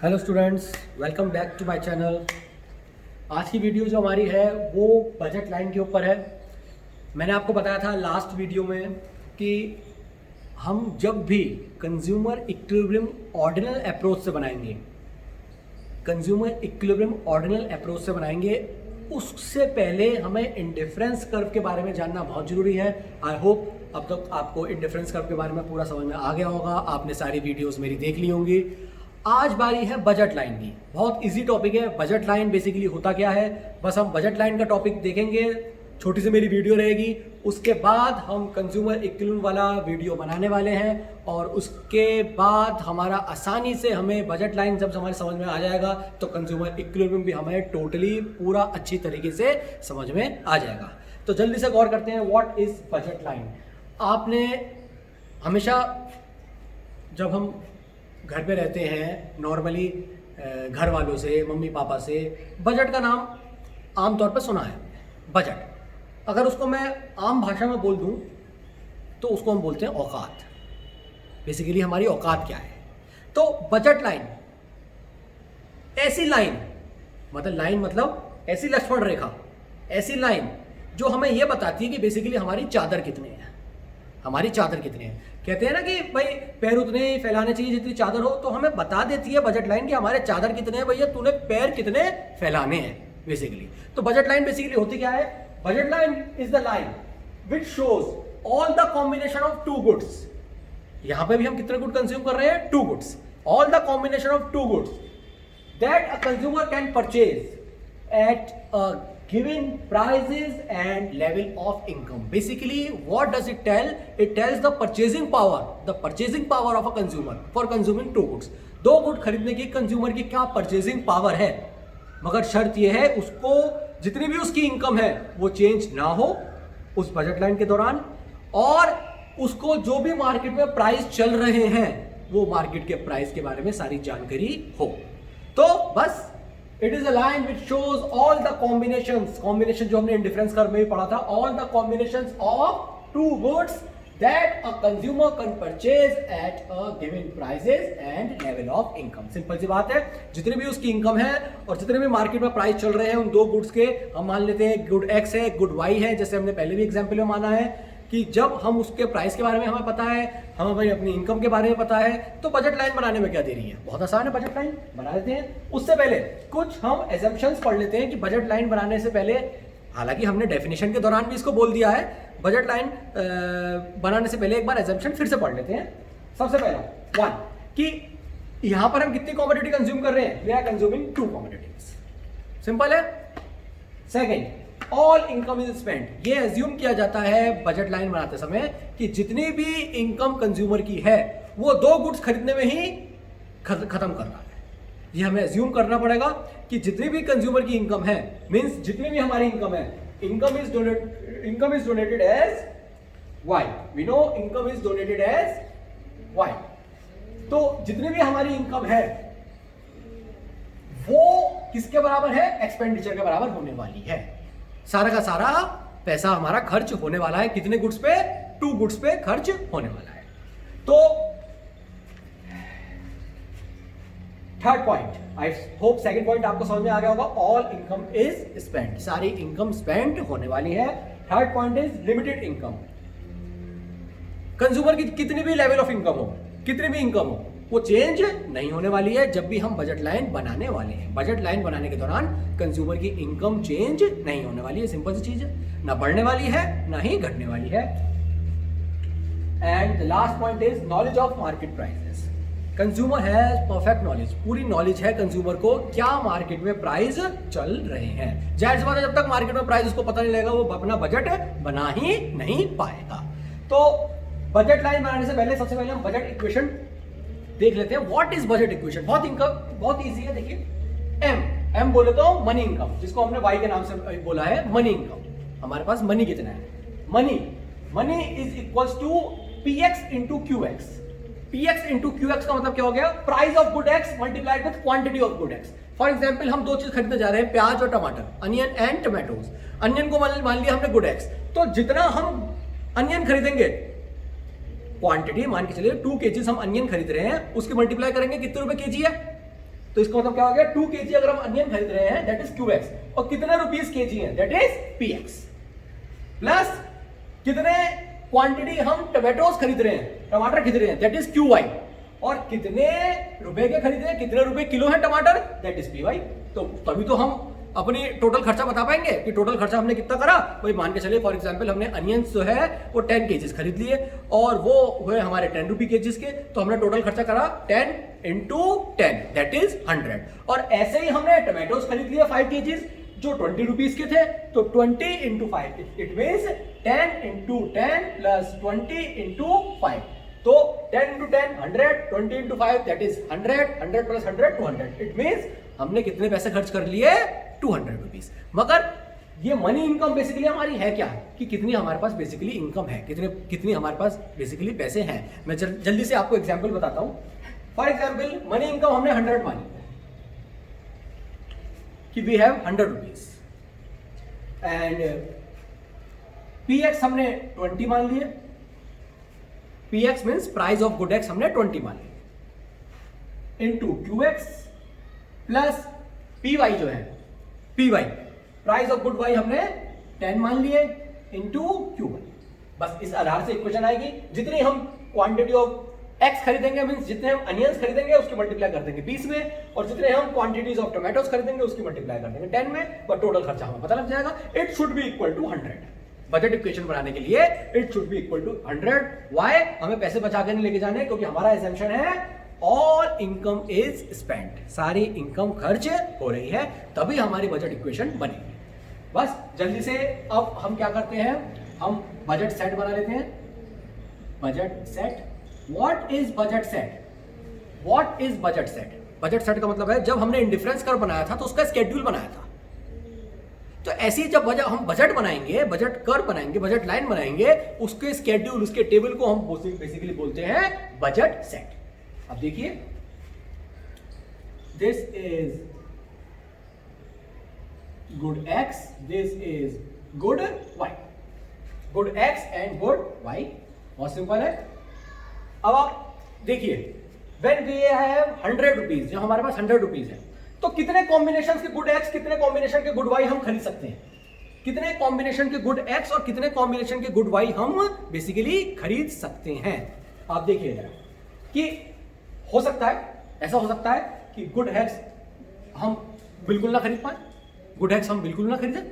Hello students, welcome back to my channel. आज की video जो हमारी है वो बजट लाइन के ऊपर है। मैंने आपको बताया था लास्ट वीडियो में कि हम जब भी कंज्यूमर इक्विलिब्रियम ऑर्डिनल अप्रोच से बनाएंगे उससे पहले हमें इंडिफरेंस कर्व के बारे में जानना बहुत ज़रूरी है। आई होप अब तक आपको इंडिफरेंस कर्व के बारे में पूरा समझ में आ गया होगा, आपने सारी वीडियोस मेरी देख ली होंगी। आज बारी है बजट लाइन की। बहुत इजी टॉपिक है। बजट लाइन बेसिकली होता क्या है, बस हम बजट लाइन का टॉपिक देखेंगे, छोटी सी मेरी वीडियो रहेगी। उसके बाद हम कंज्यूमर इक्विलिब्रियम वाला वीडियो बनाने वाले हैं और उसके बाद हमारा आसानी से हमें बजट लाइन जब हमारे समझ में आ जाएगा तो कंज्यूमर इक्विलिब्रियम भी हमें टोटली पूरा अच्छी तरीके से समझ में आ जाएगा। तो जल्दी से गौर करते हैं, व्हाट इज बजट लाइन। आपने हमेशा जब हम घर पे रहते हैं नॉर्मली घर वालों से, मम्मी पापा से बजट का नाम आमतौर पर सुना है। बजट अगर उसको मैं आम भाषा में बोल दूं तो उसको हम बोलते हैं औकात। बेसिकली हमारी औकात क्या है। तो बजट लाइन ऐसी लाइन मतलब ऐसी लक्ष्मण रेखा, ऐसी लाइन जो हमें यह बताती है कि बेसिकली हमारी चादर कितनी है। कहते हैं ना कि भाई पैर उतने ही फैलाने चाहिए जितनी चादर हो, तो हमें बता देती है बजट लाइन कि हमारे चादर कितने हैं, भैया तूने पैर कितने फैलाने हैं बेसिकली। तो बजट लाइन बेसिकली होती क्या है। Budget line is the line which shows all the combination of two goods. यहां पे भी हम कितने गुड कंज्यूम कर रहे हैं, two goods. All the combination of two goods that a consumer can purchase at a given prices and level of income. Basically what does it tell? It tells the purchasing power of a consumer for consuming two goods. दो good खरीदने की consumer की क्या purchasing power है, मगर शर्त यह है उसको जितनी भी उसकी इनकम है वो चेंज ना हो उस बजट लाइन के दौरान, और उसको जो भी मार्केट में प्राइस चल रहे हैं वो मार्केट के प्राइस के बारे में सारी जानकारी हो। तो बस It is a line which shows all the combinations जो हमने इंडिफरेंस कर्व में भी पढ़ा था, all the combinations of two goods that a consumer can purchase at a given prices and level of income. Simple सी बात है, जितनी भी उसकी इनकम है और जितने भी मार्केट में प्राइस चल रहे हैं उन दो गुड्स के, हम मान लेते हैं गुड एक्स है, गुड वाई है, जैसे हमने पहले भी एग्जाम्पल में माना है कि जब हम उसके प्राइस के बारे में हमें पता है, हमें भाई अपनी इनकम के बारे में पता है, तो बजट लाइन बनाने में क्या देरी है, बहुत आसान है। बजट लाइन बना लेते हैं। उससे पहले कुछ हम एजम्पशंस पढ़ लेते हैं कि बजट लाइन बनाने से पहले, हालांकि हमने डेफिनेशन के दौरान भी इसको बोल दिया है, बजट लाइन बनाने से पहले एक बार एजम्पशन फिर से पढ़ लेते हैं। सबसे पहला वन कि यहां पर हम कितनी कमोडिटी कंज्यूम कर रहे हैं, we are consuming two commodities, simple है। Second, all income is spent. ये एज्यूम किया जाता है बजट लाइन बनाते समय कि जितनी भी इनकम कंज्यूमर की है वो दो गुड्स खरीदने में ही खत्म कर रहा है। ये हमें एज्यूम करना पड़ेगा कि जितनी भी कंज्यूमर की इनकम है, मींस जितनी भी हमारी इनकम है, income is donated as Y. We know income is donated as Y. तो जितनी भी हमारी इनकम है वो किसके बराबर है, एक्सपेंडिचर के बराबर होने वाली है। सारा का सारा पैसा हमारा खर्च होने वाला है कितने गुड्स पे, टू गुड्स पे खर्च होने वाला है। तो third point, I hope second point आपको समझ में आ गया होगा। ऑल इनकम इज स्पेंट, सारी इनकम स्पेंड होने वाली है। Third point is limited income. Consumer की कितनी भी लेवल ऑफ इनकम हो, कितनी भी इनकम हो, वो चेंज नहीं होने वाली है जब भी हम बजट लाइन बनाने वाले हैं। बजट लाइन बनाने के दौरान कंज्यूमर की इनकम चेंज नहीं होने वाली है। सिंपल सी चीज है, ना बढ़ने वाली है ना ही घटने वाली है। And the last point is knowledge of market prices. Consumer has perfect knowledge, पूरी नॉलेज है कंज्यूमर को क्या मार्केट में प्राइस चल रहे हैं। जाहिर सी बात है, जब तक मार्केट में प्राइस उसको पता नहीं लगेगा वो अपना बजट बना ही नहीं पाएगा। तो बजट लाइन बनाने से पहले सबसे पहले हम बजट इक्वेशन देख लेते हैं। What is budget equation. बहुत इजी है। देखिए एम बोले तो मनी इनकम, जिसको हमने वाई के नाम से बोला है मनी इनकम। हमारे पास मनी कितना है, money is equals to PX into QX. PX into QX का मतलब क्या हो गया, price of good X multiplied with quantity of good X. For example हम दो चीज खरीदने जा रहे हैं, प्याज और टमाटर, अनियन एंड टमाटोज। अनियन को मान लिया हमने गुड एक्स, तो जितना हम अनियन खरीदेंगे, क्वांटिटी मान के चलिए 2 kg हम अनियन खरीद रहे हैं, उसके मल्टीप्लाई करेंगे कितने रुपए केजी है, तो इसका मतलब क्या हो गया, 2 kg अगर हम अनियन खरीद रहे हैं दैट इज QX, और कितने रुपीस केजी है दैट इज PX, प्लस कितने क्वांटिटी हम टमाटोज खरीद रहे हैं, टमाटर खरीद रहे हैं दैट इज QY, और कितने रुपए के खरीद रहे हैं, कितने रुपए किलो है टमाटर दैट इज PY। तो तभी तो हम अपनी टोटल खर्चा बता पाएंगे कि टोटल खर्चा हमने कितना करा। वही मान के चलिए फॉर एग्जांपल हमने अनियंस जो है वो 10 kg खरीद लिए और वो हुए हमारे 10 रुपी केजीज के, तो हमने टोटल खर्चा करा 10 × 10 दैट इज 100। और ऐसे ही हमने टमाटोज खरीद लिए 5 kg जो 20 रुपीज के थे, तो 20 × 5 इट मींस 10 × 10 प्लस 20 × 5, तो 10 × 10 100, 20 × 5 that is 100, 100 plus 100 200, it means हमने कितने पैसे खर्च कर लिए 200 रुपीज। मगर ये मनी इनकम बेसिकली हमारी है क्या, कि कितनी हमारे पास बेसिकली इनकम है, कितनी हमारे पास बेसिकली पैसे हैं। मैं जल्दी से आपको एग्जांपल बताता हूं। फॉर एग्जांपल मनी इनकम हमने 100 मानी कि we have 100 rupees, and PX हमने 20 मान लिए, PX means price of good X हमने 20 मान लिया, इनटू QX प्लस PY जो है PY price of good Y हमने 10 मान लिए इनटू QY। बस इस आधार से इक्वेशन आएगी, जितनी हम क्वांटिटी ऑफ X खरीदेंगे मींस जितने हम अनियंस खरीदेंगे उसकी मल्टीप्लाई कर देंगे 20 में, और जितने हम क्वांटिटीज ऑफ टोमेटोज खरीदेंगे उसकी मल्टीप्लाई कर देंगे 10 में, बट टोटल खर्चा हमें पता लग जाएगा। It should be equal to 100। Budget equation बनाने के लिए it should be equal to 100। Why? हमें पैसे बचा के नहीं लेके जाने, क्योंकि हमारा असम्पशन है ऑल इनकम इज स्पेंट, सारी इनकम खर्च हो रही है, तभी हमारी बजट इक्वेशन बनेगी। बस जल्दी से अब हम क्या करते हैं, हम बजट सेट बना लेते हैं। Budget set, what is budget set? What is budget set? Budget set का मतलब है जब हमने इंडिफरेंस कर्व बनाया था तो उसका स्केड्यूल बनाया था। तो ऐसे ही जब हम बजट बनाएंगे, बजट कर्व बनाएंगे, बजट लाइन बनाएंगे, उसके स्केड्यूल, उसके टेबल को हम बेसिकली बोलते हैं बजट सेट। अब देखिए, this is good X, this is good Y, good X and good Y, बहुत सिंपल है। अब आप देखिए, व्हेन वी हैव 100 रुपीज, जो हमारे पास 100 रुपीज है, तो कितने कॉम्बिनेशन के गुड एक्स, कितने कॉम्बिनेशन के गुड वाई हम खरीद सकते हैं? कितने कॉम्बिनेशन के गुड एक्स और कितने कॉम्बिनेशन के गुड वाई हम बेसिकली खरीद सकते हैं? आप देखिए जरा कि हो सकता है, ऐसा हो सकता है कि गुड एक्स हम बिल्कुल ना खरीद पाए, गुड एक्स हम बिल्कुल ना खरीदें,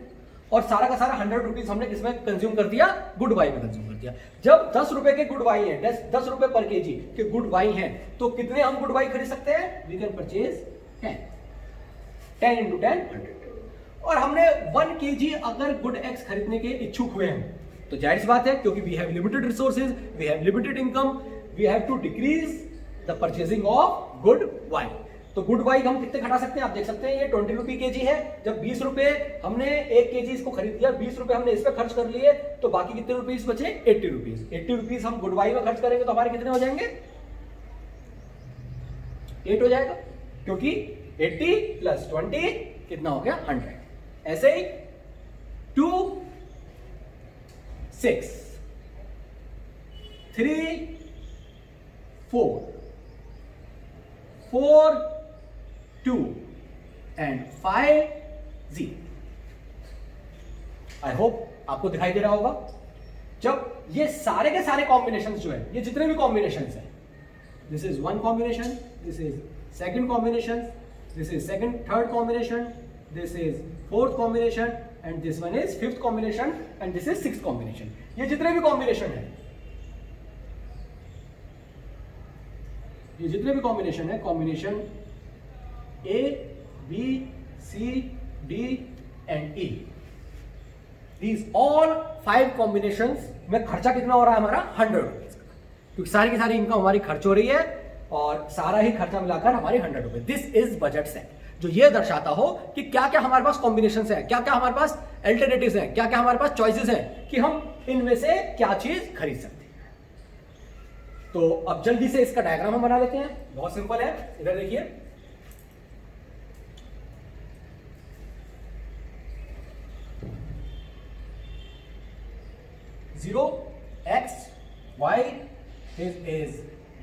और सारा का सारा 100 रुपीज हमने किसमें कंज्यूम कर दिया? गुड वाई में कंज्यूम कर दिया। जब 10 रुपए के गुड वाई है, 10 रुपए पर केजी के गुड वाई हैं, तो कितने हम गुड वाई खरीद सकते हैं? We can purchase 10 × 10 100। और हमने 1 kg अगर गुड एक्स खरीदने के इच्छुक हुए हैं, तो जाहिर सी बात है, क्योंकि we have limited resources, we have limited income, we have to decrease the purchasing of good Y. तो गुड वाई हम कितने घटा सकते हैं? आप देख सकते हैं ये 20 रुपए केजी है। जब 20 रुपए हमने 1 केजी इसको खरीद लिया, 20 रुपए हमने इस पे खर्च कर लिए, तो बाकी कितने रुपीस बचे? 80 रुपीज। 80 रुपीज हम गुड वाई में खर्च करेंगे तो हमारे कितने हो जाएंगे? 8 हो जाएगा, क्योंकि 80 प्लस 20 कितना हो गया? 100। ऐसे ही 2 6 3 4 4 2 एंड 5 0। आई होप आपको दिखाई दे रहा होगा। जब ये सारे के सारे कॉम्बिनेशंस जो है, ये जितने भी कॉम्बिनेशंस हैं, this is 1 combination, this is second combination, this is second third combination, this is fourth combination, and this one is fifth combination, and this is sixth combination. ये जितने भी कॉम्बिनेशन है, ये जितने भी कॉम्बिनेशन है, combination A, B, C, D and E, these all 5 combinations में खर्चा कितना हो रहा है हमारा? 100 रुपीज का, क्योंकि सारी की सारी इनकम हमारी खर्च हो रही है और सारा ही खर्चा मिलाकर हमारे 100 रुपए। दिस इज बजट सेट, जो ये दर्शाता हो कि क्या क्या हमारे पास कॉम्बिनेशंस है, क्या क्या हमारे पास अल्टरनेटिव्स हैं, क्या क्या हमारे पास चॉइसेस हैं कि हम इनमें से क्या चीज खरीद सकते हैं। तो अब जल्दी से इसका डायग्राम हम बना लेते हैं, बहुत सिंपल है। इधर देखिए, zero x y, this is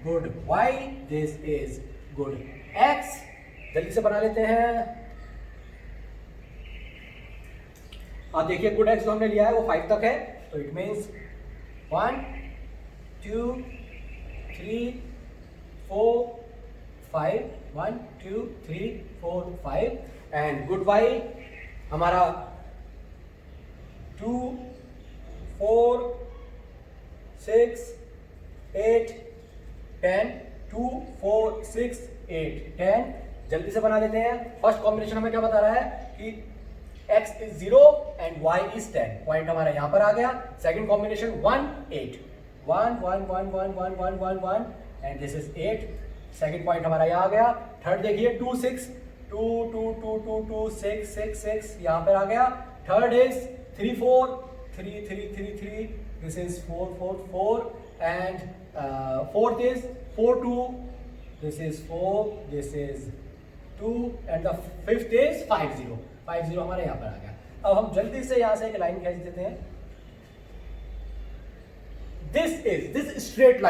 good y, this is good x, जल्दी से बना लेते हैं। आप देखिए गुड एक्स जो हमने लिया है वो 5 तक है, तो it means 1 2 3 4 5 1 2 3 4 5 and good Y हमारा 2 4 6 8 10 2 4 6 8 10। जल्दी से बना लेते हैं। फर्स्ट कॉम्बिनेशन हमें क्या बता रहा है कि x is 0 and y is 10, point हमारा यहां पर आ गया। Second combination 1 8 1 1 1 1 1 1 1 1 and this is 8, second point हमारा यहां आ गया। थर्ड देखिए 2 6 2 2 2 2 2 6 6 6 यहां पर आ गया। Third is 3 4 3 3 3 3, this is 4 4 4 and fourth is 4 2, this is 4, this is 2 and the fifth is 5 0 5 0 हमारे यहां पर आ गया। अब हम जल्दी से यहां से एक लाइन खींच देते हैं। दिस स्ट्रेट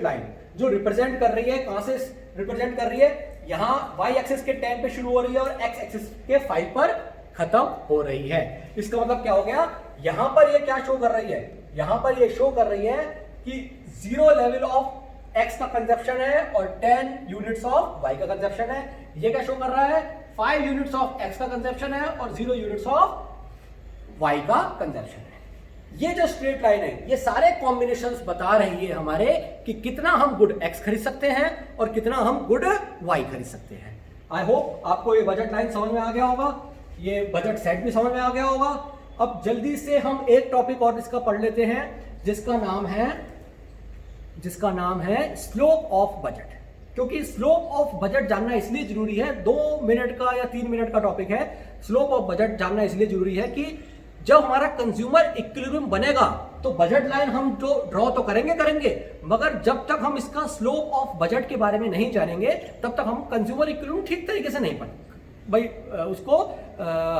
लाइन जो रिप्रेजेंट कर रही है, कहां से रिप्रेजेंट कर रही है, यहां y एक्सिस के 10 पे शुरू हो रही है और x एक्सिस के 5 पर खत्म हो रही है। इसका मतलब क्या हो गया, यहां पर ये क्या शो कर रही है, यहां पर ये शो कर रही है कि 0 लेवल ऑफ x का कंजप्शन है और 10 यूनिट्स ऑफ y का कंजप्शन है। ये क्या शो कर रहा है, 5 यूनिट्स ऑफ x का कंजप्शन है और 0 यूनिट्स ऑफ y का कंजप्शन है। ये जो स्ट्रेट लाइन है, ये सारे कॉम्बिनेशंस बता रही है हमारे कि कितना हम गुड x खरीद सकते हैं और कितना हम गुड y खरीद सकते हैं। आई होप आपको ये बजट लाइन समझ में आ गया होगा, ये बजट सेट भी समझ में आ गया होगा। अब जल्दी से हम एक टॉपिक और इसका पढ़ लेते हैं जिसका नाम है स्लोप ऑफ बजट। क्योंकि स्लोप ऑफ बजट जानना इसलिए जरूरी है, 2 मिनट का या 3 मिनट का टॉपिक है। स्लोप ऑफ बजट जानना इसलिए जरूरी है कि जब हमारा कंज्यूमर इक्विलिब्रियम बनेगा तो बजट लाइन हम जो ड्रॉ तो करेंगे, मगर जब तक हम इसका स्लोप ऑफ बजट के बारे में नहीं जानेंगे तब तक हम कंज्यूमर इक्विलिब्रियम ठीक तरीके से नहीं उसको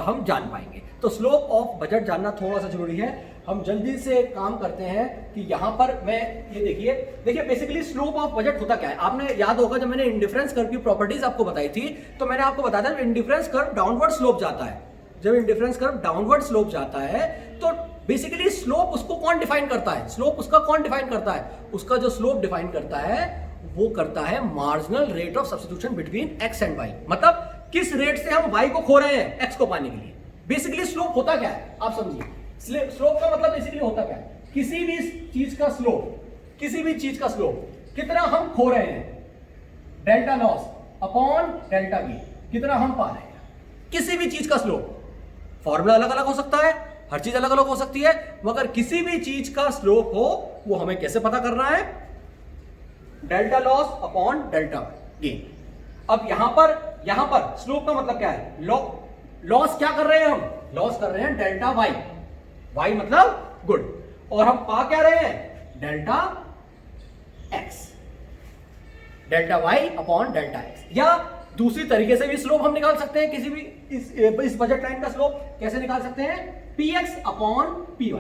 हम जान पाएंगे। तो स्लोप ऑफ बजट जानना थोड़ा सा जरूरी है। हम जल्दी से काम करते हैं कि यहां पर मैं ये देखिए बेसिकली स्लोप ऑफ बजट होता क्या है। आपने याद होगा जब मैंने इंडिफरेंस कर्व की प्रॉपर्टीज आपको बताई थी तो मैंने आपको बताया था इंडिफरेंस कर्व डाउनवर्ड स्लोप जाता है। जब इंडिफरेंस कर्व डाउनवर्ड स्लोप जाता है तो बेसिकली स्लोप उसको कौन डिफाइन करता है, स्लोप उसका कौन डिफाइन करता है, उसका जो स्लोप डिफाइन करता है वो करता है marginal rate of substitution between X and Y. मतलब किस रेट से हम वाई को खो रहे हैं एक्स को पाने के लिए। बेसिकली स्लोप होता क्या है आप समझिए। स्लोप का मतलब बेसिकली होता क्या है, किसी भी चीज का स्लोप कितना हम खो रहे हैं, delta loss upon delta gain, कितना हम पा रहे हैं। किसी भी चीज का स्लोप, फॉर्मूला अलग अलग हो सकता है, हर चीज अलग अलग हो सकती है, मगर किसी भी चीज का स्लोप हो वो हमें कैसे पता करना है, delta loss upon delta gain. अब यहां पर स्लोप का मतलब क्या है, लॉस क्या कर रहे हैं हम, लॉस कर रहे हैं डेल्टा वाई मतलब गुड, और हम पा क्या रहे हैं delta X, delta Y upon delta X. या दूसरी तरीके से भी स्लोप हम निकाल सकते हैं, किसी भी इस बजट लाइन का स्लोप कैसे निकाल सकते हैं, px अपॉन py,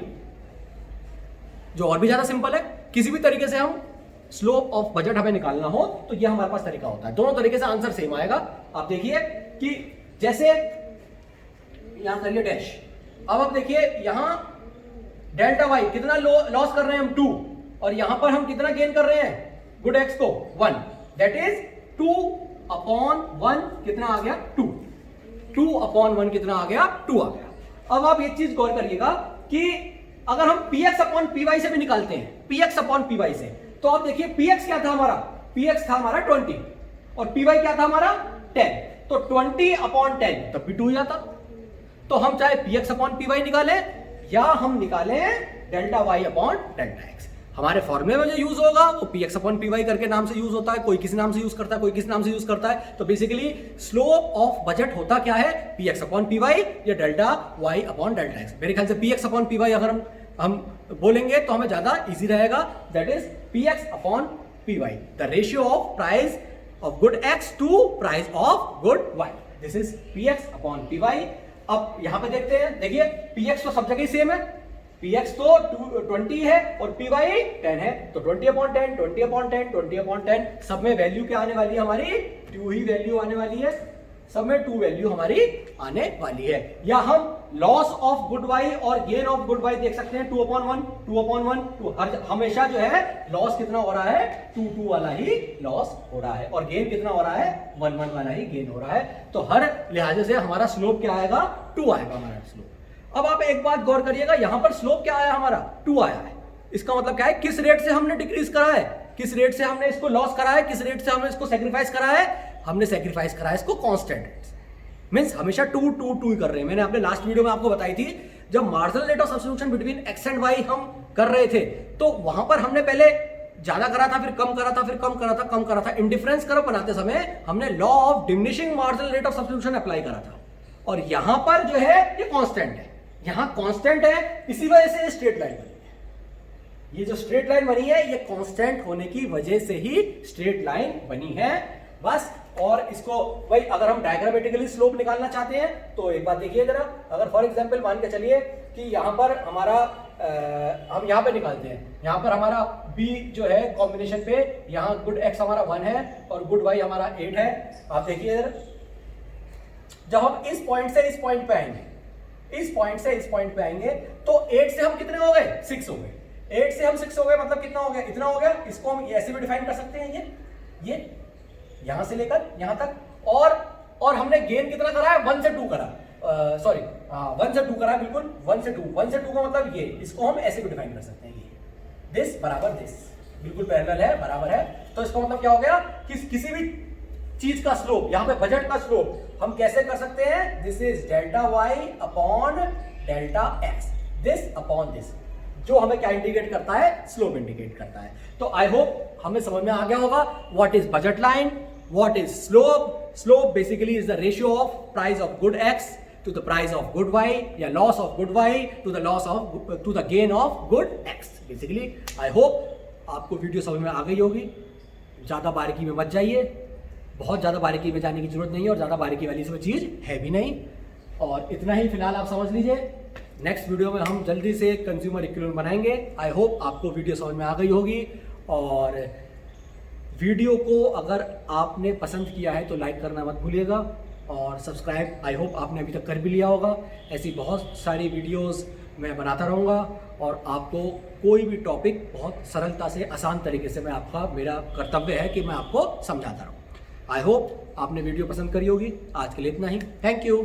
जो और भी ज्यादा सिंपल है। किसी भी तरीके से हम स्लोप ऑफ बजट हमें निकालना हो तो यह हमारे पास तरीका होता है। दोनों तरीके से आंसर सेम आएगा। आप देखिए कि जैसे यहां करिए डैश, अब आप देखिए यहां डेल्टा वाई कितना लॉस कर रहे हैं हम 2, और यहां पर हम कितना गेन कर रहे हैं गुड एक्स को 1, दैट इज 2 अपॉन 1 कितना आ गया 2 अपॉन 1 कितना आ गया 2 आ गया। अब आप ये चीज गौर करिएगा कि अगर हम px अपॉन py से भी निकालते हैं, px अपॉन py से, तो आप देखिए px क्या था हमारा, px था हमारा 20 और py क्या था हमारा 10, तो 20 अपॉन 10 तब भी 2 ही आता। तो हम चाहे px अपॉन py निकालें या हम निकालें delta y upon delta x, हमारे फॉर्मूले में जो यूज होगा वो px अपॉन py करके नाम से यूज होता है, कोई किसी नाम से यूज करता है, कोई किस नाम से यूज करता है। तो बेसिकली स्लोप ऑफ बजट होता क्या है, px अपॉन py या delta y upon delta x। मेरे ख्याल से px अपॉन py अगर हम बोलेंगे तो हमें ज्यादा इजी रहेगा, that is px upon py, the ratio of price of good x to price of good y, this is px upon py। अब यहां पे देखते हैं, देखिए px तो सब जगह सेम है, px तो 20 है और py 10 है, तो 20 अपॉन 10 20 अपॉन 10 20 अपॉन 10 सब में वैल्यू क्या आने वाली है हमारी 2 ही वैल्यू आने वाली है, सब में 2 वैल्यू हमारी आने वाली है। या हम लॉस ऑफ गुड वाई और गेन ऑफ गुड वाई देख सकते हैं, 2/1 2/1 2, हर हमेशा जो है लॉस कितना हो रहा है, 2 वाला ही लॉस हो रहा है, और गेन कितना हो रहा है, 1 वाला ही गेन हो रहा है। तो हर लिहाजे से हमारा स्लोप क्या आएगा, 2 आएगा हमारा स्लोप। अब आप एक बात गौर करिएगा, यहां पर स्लोप क्या आया हमारा, 2 आया है। इसका मतलब क्या है, किस रेट से हमने डिक्रीज करा है, किस रेट से हमने इसको लॉस करा है, किस रेट से हमने इसको सेक्रीफाइस करा है, हमने सेक्रीफाइस करा है इसको कांस्टेंट रेट, मींस हमेशा 2 ही कर रहे हैं। मैंने अपने लास्ट वीडियो में आपको बताई थी, जब marginal rate of substitution between X and Y हम कर रहे थे, तो वहां पर हमने पहले ज्यादा करा था, फिर कम करा था, फिर कम करा था, कम करा था। इंडिफरेंस कर्व बनाते समय हमने law of diminishing marginal rate of substitution apply करा था, और यहां पर जो है ये कांस्टेंट है, यहां कांस्टेंट है, इसी वजह से स्ट्रेट लाइन बनी है। ये जो स्ट्रेट लाइन बनी है, ये कांस्टेंट होने की वजह से ही स्ट्रेट लाइन बनी है, बस। और इसको भाई अगर हम डायग्रामेटिकली स्लोप निकालना चाहते हैं तो एक बात देखिए जरा, अगर फॉर एग्जांपल मान के चलिए कि यहाँ पर हमारा हम यहाँ पे निकालते हैं, यहाँ पर हमारा b जो है कॉम्बिनेशन पे, यहाँ गुड x हमारा 1 है और गुड y हमारा 8 है। आप देखिए जरा, जब हम इस पॉइंट से इस पॉइंट पे आएंगे, इस पॉइंट से इस पॉइंट पे आएंगे, तो 8 से हम कितने हो गए, 6 हो गए। 8 से हम 6 हो गए, मतलब कितना हो गया, इतना हो गया। इसको हम ऐसे भी डिफाइन कर सकते हैं, ये यहां से लेकर यहां तक, और हमने गेन कितना करा है, 1 से 2 करा, सॉरी 1 से 2 करा, बिल्कुल 1 से 2 का मतलब ये, इसको हम ऐसे भी डिफाइन कर सकते हैं, ये दिस बराबर दिस, बिल्कुल पैरेलल है, बराबर है। तो इसका मतलब क्या हो गया कि किसी भी चीज का स्लोप, यहां पे बजट का स्लोप हम कैसे कर सकते हैं, this is delta Y upon delta X, this upon this, जो हमें क्या इंडिकेट करता है, स्लोप इंडिकेट करता है। तो आई होप हमें समझ में आ गया होगा what is budget line, what is slope. Slope basically is the ratio of price of good X to the price of good Y, या loss of good Y to the gain of good X. Basically I hope आपको video समझ में आ गई होगी। ज्यादा बारीकी में मत जाइए, बहुत ज्यादा बारीकी में जाने की जरूरत नहीं है, और ज्यादा बारीकी वाली इसमें चीज है भी नहीं। और इतना ही फिलहाल आप समझ लीजिए। नेक्स्ट वीडियो में हम जल्दी से कंज्यूमर इक्विवेलेंट बनाएंगे। आई होप आपको वीडियो समझ में आ गई होगी, और वीडियो को अगर आपने पसंद किया है तो लाइक करना मत भूलिएगा, और सब्सक्राइब आई होप आपने अभी तक कर भी लिया होगा। ऐसी बहुत सारी वीडियोस मैं बनाता रहूँगा, और आपको कोई भी टॉपिक बहुत सरलता से, आसान तरीके से मेरा कर्तव्य है कि मैं आपको समझाता रहूँ। आई होप आपने वीडियो पसंद करी होगी। आज के लिए इतना ही, थैंक यू।